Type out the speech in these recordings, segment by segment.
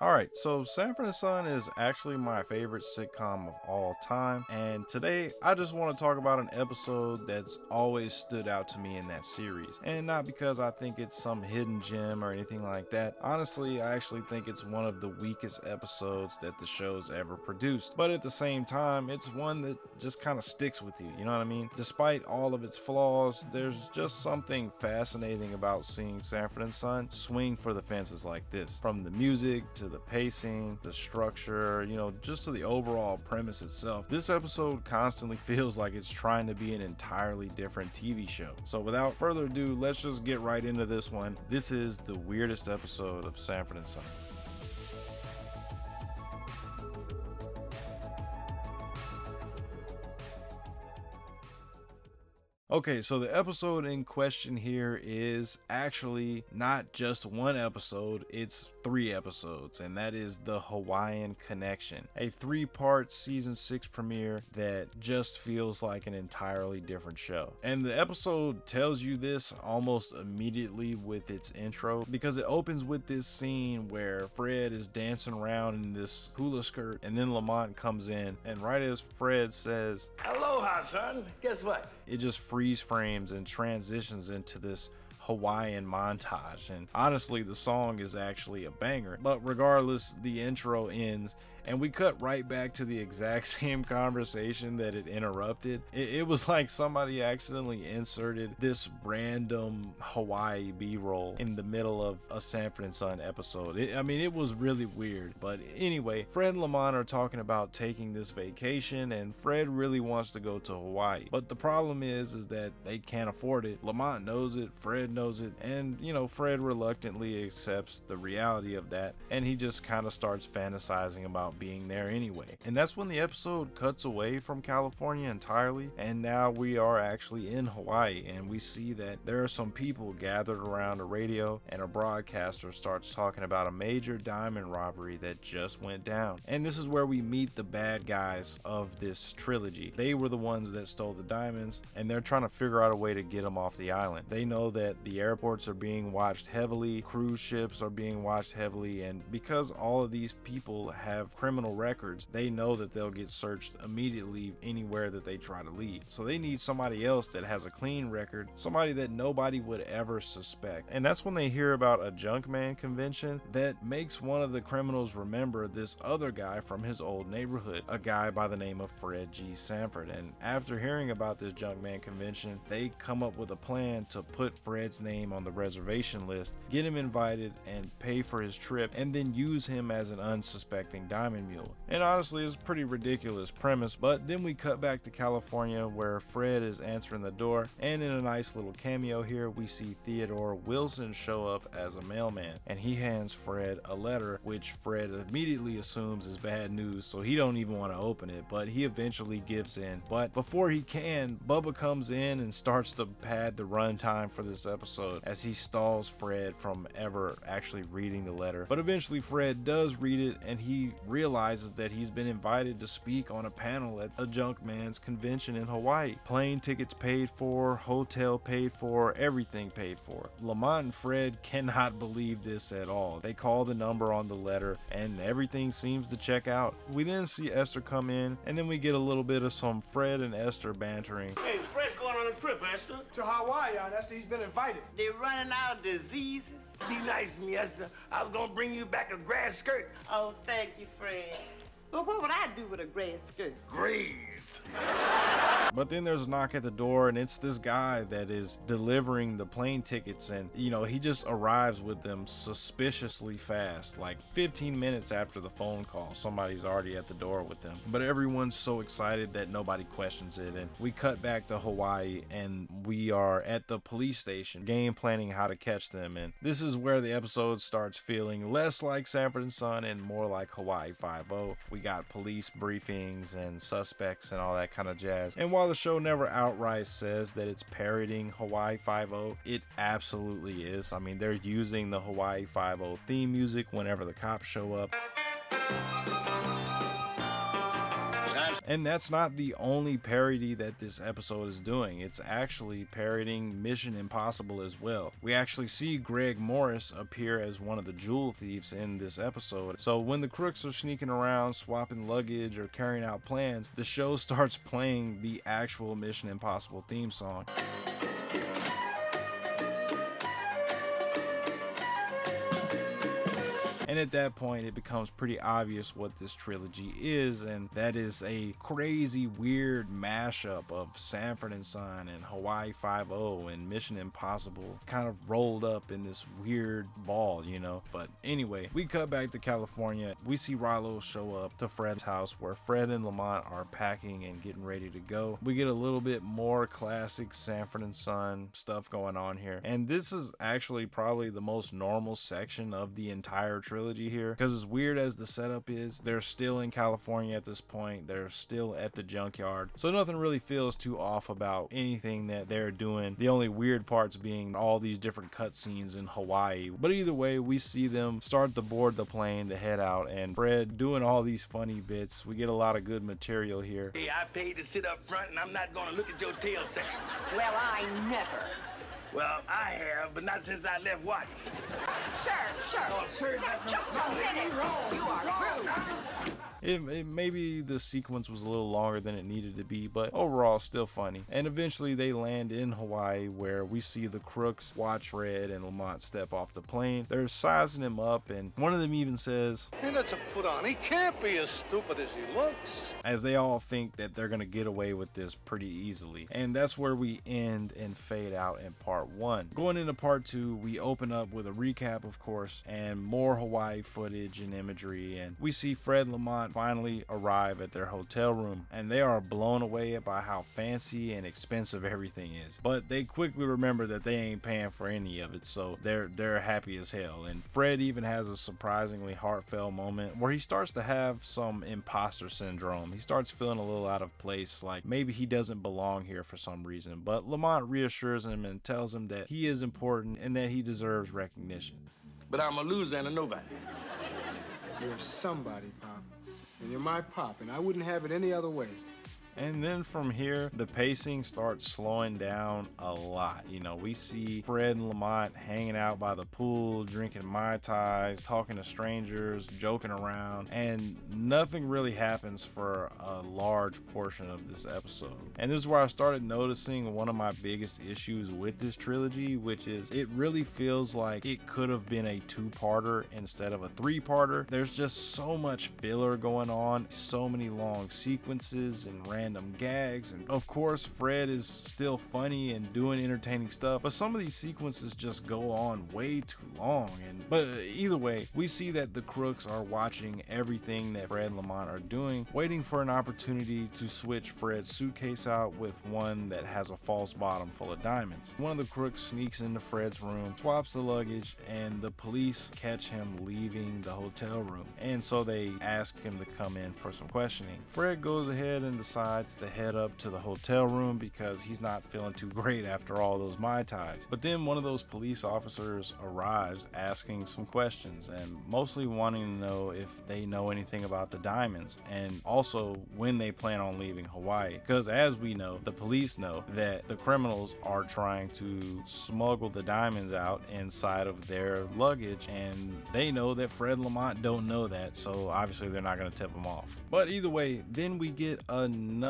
Alright, so Sanford and Son is actually my favorite sitcom of all time, and today I just want to talk about an episode that's always stood out to me in that series. And not because I think it's some hidden gem or anything like that. Honestly, I actually think it's one of the weakest episodes that the show's ever produced. But at the same time, it's one that just kind of sticks with you, you know what I mean? Despite all of its flaws, there's just something fascinating about seeing Sanford and Son swing for the fences like this. From the music to the pacing, the structure, just to the overall premise itself. This episode constantly feels like it's trying to be an entirely different TV show. So without further ado, let's just get right into this one. This is the weirdest episode of Sanford and Son. Okay, so the episode in question here is actually not just one episode, it's 3 episodes, and that is the Hawaiian Connection, a 3-part season 6 premiere that just feels like an entirely different show. And the episode tells you this almost immediately with its intro, because it opens with this scene where Fred is dancing around in this hula skirt, and then Lamont comes in, and right as Fred says, "Aloha, son. Guess what?" it just freeze frames and transitions into this Hawaiian montage. And honestly, the song is actually a banger. But regardless, the intro ends and we cut right back to the exact same conversation that it interrupted. It was like somebody accidentally inserted this random Hawaii B-roll in the middle of a Sanford and Son episode. It was really weird. But anyway, Fred and Lamont are talking about taking this vacation, and Fred really wants to go to Hawaii. But the problem is that they can't afford it. Lamont knows it, Fred knows it, and Fred reluctantly accepts the reality of that, and he just kind of starts fantasizing about being there anyway. And that's when the episode cuts away from California entirely, and now we are actually in Hawaii, and we see that there are some people gathered around a radio, and a broadcaster starts talking about a major diamond robbery that just went down. And this is where we meet the bad guys of this trilogy. They were the ones that stole the diamonds, and they're trying to figure out a way to get them off the island. They know that the airports are being watched heavily, cruise ships are being watched heavily, and because all of these people have criminal records, they know that they'll get searched immediately anywhere that they try to leave. So they need somebody else that has a clean record, somebody that nobody would ever suspect. And that's when they hear about a Junkman convention that makes one of the criminals remember this other guy from his old neighborhood, a guy by the name of Fred G. Sanford. And after hearing about this Junkman convention, they come up with a plan to put Fred's name on the reservation list, get him invited, and pay for his trip, and then use him as an unsuspecting diamond mule. And honestly, it's a pretty ridiculous premise. But then we cut back to California, where Fred is answering the door, and in a nice little cameo here, we see Theodore Wilson show up as a mailman, and he hands Fred a letter, which Fred immediately assumes is bad news, so he don't even want to open it, but he eventually gives in. But before he can, Bubba comes in and starts to pad the runtime for this episode as he stalls Fred from ever actually reading the letter. But eventually Fred does read it, and he realizes that he's been invited to speak on a panel at a Junkman's convention in Hawaii. Plane tickets paid for, hotel paid for, everything paid for. Lamont and Fred cannot believe this at all. They call the number on the letter and everything seems to check out. We then see Esther come in, and then we get a little bit of some Fred and Esther bantering. Hey, Fred's going on a trip, Esther. To Hawaii, Esther. He's been invited. They're running out of diseases. Be nice to me, Esther. I was gonna bring you back a grass skirt. Oh, thank you, Fred. But what would I do with a grass skirt? Graze. But then there's a knock at the door, and it's this guy that is delivering the plane tickets, and he just arrives with them suspiciously fast. Like 15 minutes after the phone call, somebody's already at the door with them. But everyone's so excited that nobody questions it, and we cut back to Hawaii, and we are at the police station game planning how to catch them. And this is where the episode starts feeling less like Sanford and Son and more like Hawaii 5-0. We got police briefings and suspects and all that kind of jazz. And while the show never outright says that it's parroting Hawaii 5-0, it absolutely is. They're using the Hawaii 5-0 theme music whenever the cops show up. And that's not the only parody that this episode is doing. It's actually parodying Mission Impossible as well. We actually see Greg Morris appear as one of the jewel thieves in this episode. So when the crooks are sneaking around, swapping luggage, or carrying out plans, the show starts playing the actual Mission Impossible theme song. And at that point, it becomes pretty obvious what this trilogy is, and that is a crazy, weird mashup of Sanford and Son and Hawaii Five-0 and Mission Impossible kind of rolled up in this weird ball, you know. But anyway, we cut back to California. We see Rilo show up to Fred's house where Fred and Lamont are packing and getting ready to go. We get a little bit more classic Sanford and Son stuff going on here. And this is actually probably the most normal section of the entire trilogy here, because as weird as the setup is, they're still in California at this point. They're still at the junkyard, so nothing really feels too off about anything that they're doing. The only weird parts being all these different cutscenes in Hawaii. But either way, we see them start to board the plane to head out, and Fred doing all these funny bits. We get a lot of good material here. Hey, I paid to sit up front, and I'm not gonna look at your tail section. Well, I never. Well, I have, but not since I left Watts. Sir, Oh, sir, now, just a minute. You are rude. Maybe the sequence was a little longer than it needed to be, but overall still funny. And eventually they land in Hawaii, where we see the crooks watch Fred and Lamont step off the plane. They're sizing him up, and one of them even says, "Hey, that's a put on. He can't be as stupid as he looks." As they all think that they're gonna get away with this pretty easily. And that's where we end and fade out in part 1. Going into part 2, we open up with a recap, of course, and more Hawaii footage and imagery, and we see Fred and Lamont finally arrive at their hotel room, and they are blown away by how fancy and expensive everything is. But they quickly remember that they ain't paying for any of it, so they're happy as hell. And Fred even has a surprisingly heartfelt moment where he starts to have some imposter syndrome. He starts feeling a little out of place, like maybe he doesn't belong here for some reason. But Lamont reassures him and tells him that he is important and that he deserves recognition. But I'm a loser and a nobody. You're somebody, Pop. And you're my Pop, and I wouldn't have it any other way. And then from here, the pacing starts slowing down a lot. You know, we see Fred and Lamont hanging out by the pool, drinking Mai Tais, talking to strangers, joking around, and nothing really happens for a large portion of this episode. And this is where I started noticing one of my biggest issues with this trilogy, which is it really feels like it could have been a 2-parter instead of a 3-parter. There's just so much filler going on, so many long sequences and random gags, and of course Fred is still funny and doing entertaining stuff, but some of these sequences just go on way too long. But either way, we see that the crooks are watching everything that Fred and Lamont are doing, waiting for an opportunity to switch Fred's suitcase out with one that has a false bottom full of diamonds. One of the crooks sneaks into Fred's room, swaps the luggage, and the police catch him leaving the hotel room, and so they ask him to come in for some questioning. Fred goes ahead and decides to head up to the hotel room because he's not feeling too great after all those Mai Tais. But then one of those police officers arrives asking some questions, and mostly wanting to know if they know anything about the diamonds, and also when they plan on leaving Hawaii. Because as we know, the police know that the criminals are trying to smuggle the diamonds out inside of their luggage, and they know that Fred and Lamont don't know that, so obviously they're not going to tip them off. But either way, then we get another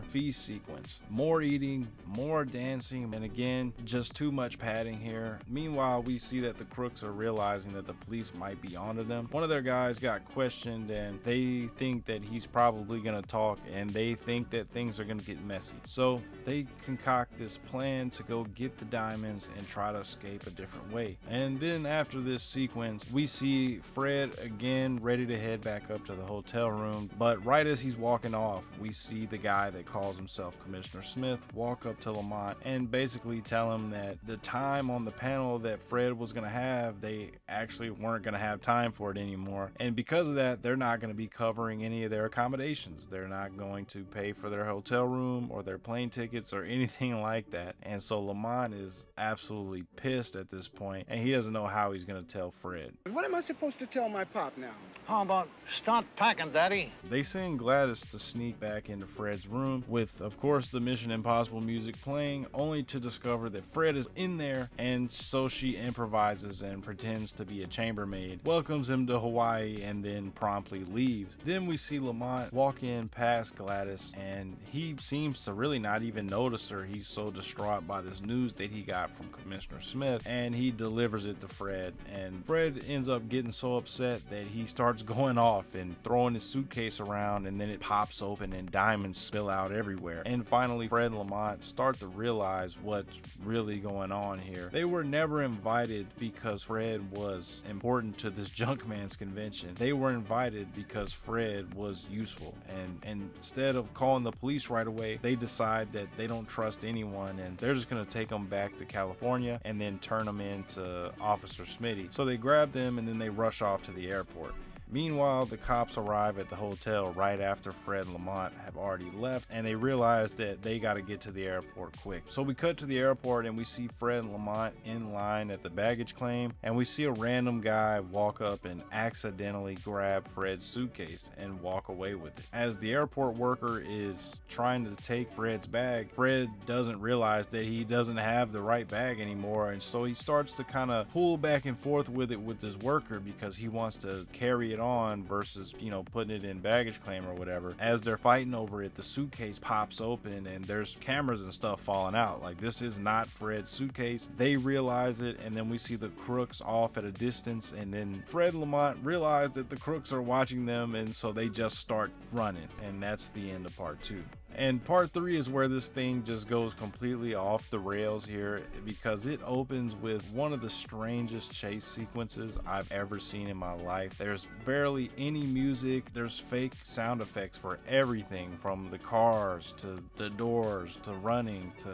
feast sequence. More eating, more dancing, and again, just too much padding here. Meanwhile, we see that the crooks are realizing that the police might be onto them. One of their guys got questioned, and they think that he's probably gonna talk, and they think that things are gonna get messy. So they concoct this plan to go get the diamonds and try to escape a different way. And then after this sequence, we see Fred again ready to head back up to the hotel room, but right as he's walking off, we see the the guy that calls himself Commissioner Smith walk up to Lamont and basically tell him that the time on the panel that Fred was going to have, they actually weren't going to have time for it anymore. And because of that, they're not going to be covering any of their accommodations. They're not going to pay for their hotel room or their plane tickets or anything like that. And so Lamont is absolutely pissed at this point, and he doesn't know how he's going to tell Fred. What am I supposed to tell my pop now? How about start packing, Daddy? They send Gladys to sneak back into Fred's room with, of course, the Mission Impossible music playing, only to discover that Fred is in there, and so she improvises and pretends to be a chambermaid, welcomes him to Hawaii, and then promptly leaves. Then we see Lamont walk in past Gladys, and he seems to really not even notice her. He's so distraught by this news that he got from Commissioner Smith, and he delivers it to Fred, and Fred ends up getting so upset that he starts going off and throwing his suitcase around, and then it pops open and diamonds spill out everywhere. And finally, Fred and Lamont start to realize what's really going on here. They were never invited because Fred was important to this Junkman's convention. They were invited because Fred was useful, and instead of calling the police right away, they decide that they don't trust anyone and they're just going to take them back to California and then turn them into Officer Smitty. So they grab them and then they rush off to the airport. Meanwhile, the cops arrive at the hotel right after Fred and Lamont have already left, and they realize that they got to get to the airport quick. So we cut to the airport and we see Fred and Lamont in line at the baggage claim, and we see a random guy walk up and accidentally grab Fred's suitcase and walk away with it. As the airport worker is trying to take Fred's bag, Fred doesn't realize that he doesn't have the right bag anymore, and so he starts to kind of pull back and forth with it with this worker because he wants to carry it on versus, putting it in baggage claim or whatever. As they're fighting over it, the suitcase pops open and there's cameras and stuff falling out. Like, this is not Fred's suitcase. They realize it, and then we see the crooks off at a distance, and then Fred and Lamont realize that the crooks are watching them, and so they just start running, and that's the end of part 2. And part 3 is where this thing just goes completely off the rails here, because it opens with one of the strangest chase sequences I've ever seen in my life. There's barely any music. There's fake sound effects for everything, from the cars to the doors to running to,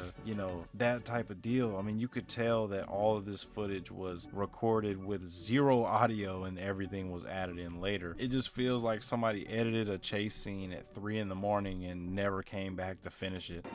that type of deal. I mean, you could tell that all of this footage was recorded with zero audio and everything was added in later. It just feels like somebody edited a chase scene at 3 in the morning and never came back to finish it.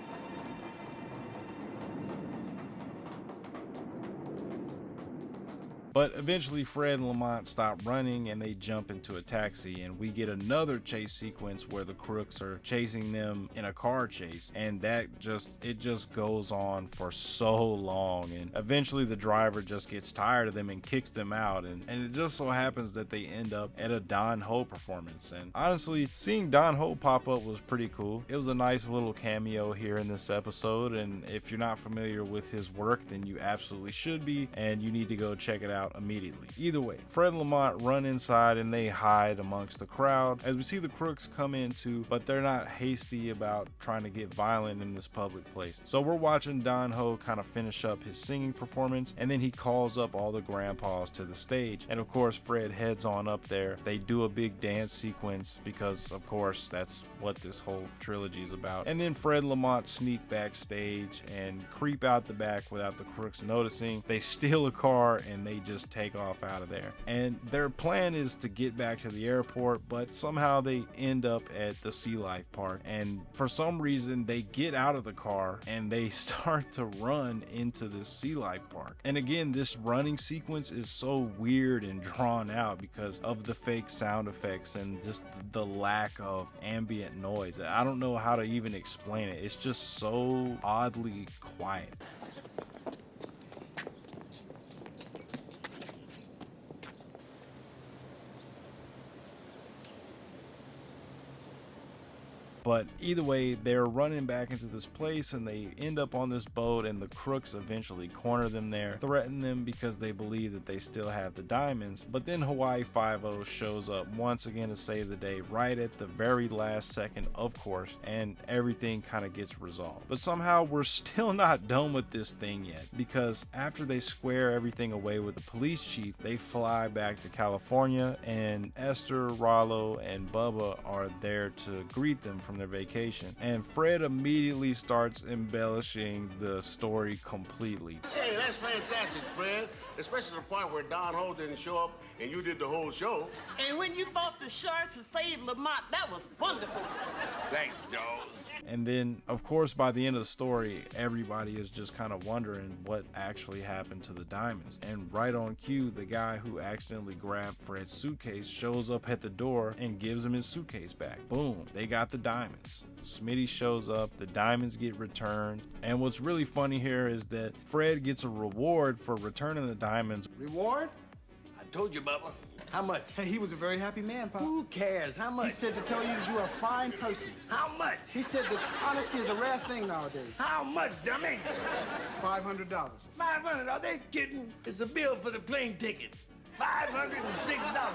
But eventually Fred and Lamont stop running and they jump into a taxi, and we get another chase sequence where the crooks are chasing them in a car chase, and it just goes on for so long, and eventually the driver just gets tired of them and kicks them out, and it just so happens that they end up at a Don Ho performance. And honestly, seeing Don Ho pop up was pretty cool. It was a nice little cameo here in this episode, and if you're not familiar with his work, then you absolutely should be, and you need to go check it out immediately. Either way, Fred and Lamont run inside and they hide amongst the crowd as we see the crooks come in too, but they're not hasty about trying to get violent in this public place. So we're watching Don Ho kind of finish up his singing performance, and then he calls up all the grandpas to the stage, and of course Fred heads on up there. They do a big dance sequence because of course that's what this whole trilogy is about, and then Fred and Lamont sneak backstage and creep out the back without the crooks noticing. They steal a car and they just take off out of there, and their plan is to get back to the airport, but somehow they end up at the Sea Life Park, and for some reason they get out of the car and they start to run into the Sea Life Park. And again, this running sequence is so weird and drawn out because of the fake sound effects and just the lack of ambient noise. I don't know how to even explain it. It's just so oddly quiet. But either way, they're running back into this place and they end up on this boat, and the crooks eventually corner them there, threaten them because they believe that they still have the diamonds. But then Hawaii Five-0 shows up once again to save the day right at the very last second, of course, and everything kind of gets resolved. But somehow we're still not done with this thing yet, because after they square everything away with the police chief, they fly back to California, and Esther, Rollo, and Bubba are there to greet them from their vacation. And Fred immediately starts embellishing the story completely. Hey, that's fantastic, Fred. Especially the part where Don Ho didn't show up and you did the whole show. And when you bought the shirts to save Lamont, that was wonderful. Thanks, Jones. And then, of course, by the end of the story, everybody is just kind of wondering what actually happened to the diamonds. And right on cue, the guy who accidentally grabbed Fred's suitcase shows up at the door and gives him his suitcase back. Boom, they got the diamonds. Smitty shows up, the diamonds get returned. And what's really funny here is that Fred gets a reward for returning the diamonds. Reward? I told you, Bubba. How much? Hey, he was a very happy man, Pop. Who cares? How He much? said to tell you that you are a fine person. How much? He said that honesty is a rare thing nowadays. How much, dummy? $500. 500. Are they kidding? It's a bill for the plane tickets. $506.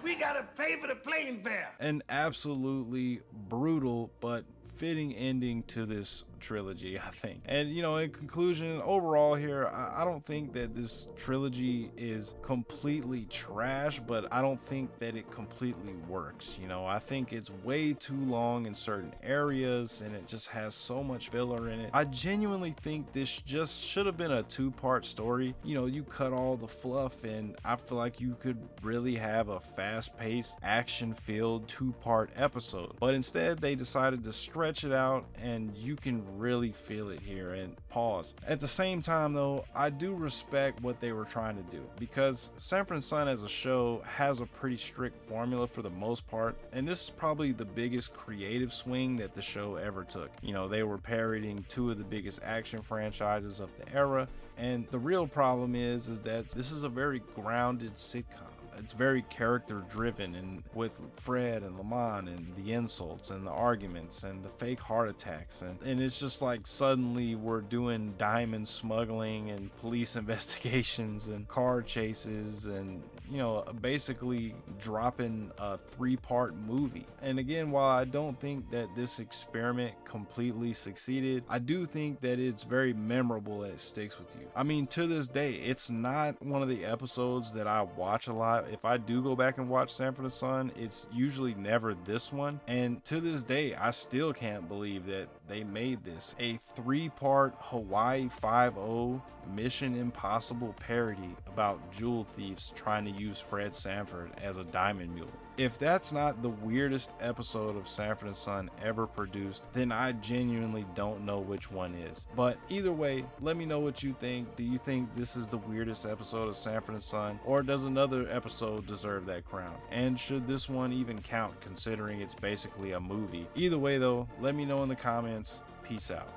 We gotta pay for the plane fare. An absolutely brutal but fitting ending to this trilogy, I think. And you know, in conclusion, overall here, I don't think that this trilogy is completely trash, but I don't think that it completely works. You know, I think it's way too long in certain areas and it just has so much filler in it. I genuinely think this just should have been a two-part story. You know, you cut all the fluff and I feel like you could really have a fast-paced, action-filled two-part episode, but instead they decided to stretch it out and you can really feel it here. And pause. At the same time though, I do respect what they were trying to do, because Sanford and Son as a show has a pretty strict formula for the most part, and this is probably the biggest creative swing that the show ever took. You know, they were parodying two of the biggest action franchises of the era, and the real problem is that this is a very grounded sitcom. It's very character driven, and with Fred and Lamont and the insults and the arguments and the fake heart attacks, and it's just like suddenly we're doing diamond smuggling and police investigations and car chases and, you know, basically dropping a three-part movie. And again, while I don't think that this experiment completely succeeded, I do think that it's very memorable and it sticks with you. I mean, to this day, it's not one of the episodes that I watch a lot. If I do go back and watch Sanford and Son, it's usually never this one. And to this day, I still can't believe that they made this a three-part Hawaii 5-0 Mission Impossible parody about jewel thieves trying to use Fred Sanford as a diamond mule. If that's not the weirdest episode of Sanford and Son ever produced, then I genuinely don't know which one is. But either way, let me know what you think. Do you think this is the weirdest episode of Sanford and Son, or does another episode deserve that crown? And should this one even count, considering it's basically a movie? Either way though, let me know in the comments. Peace out.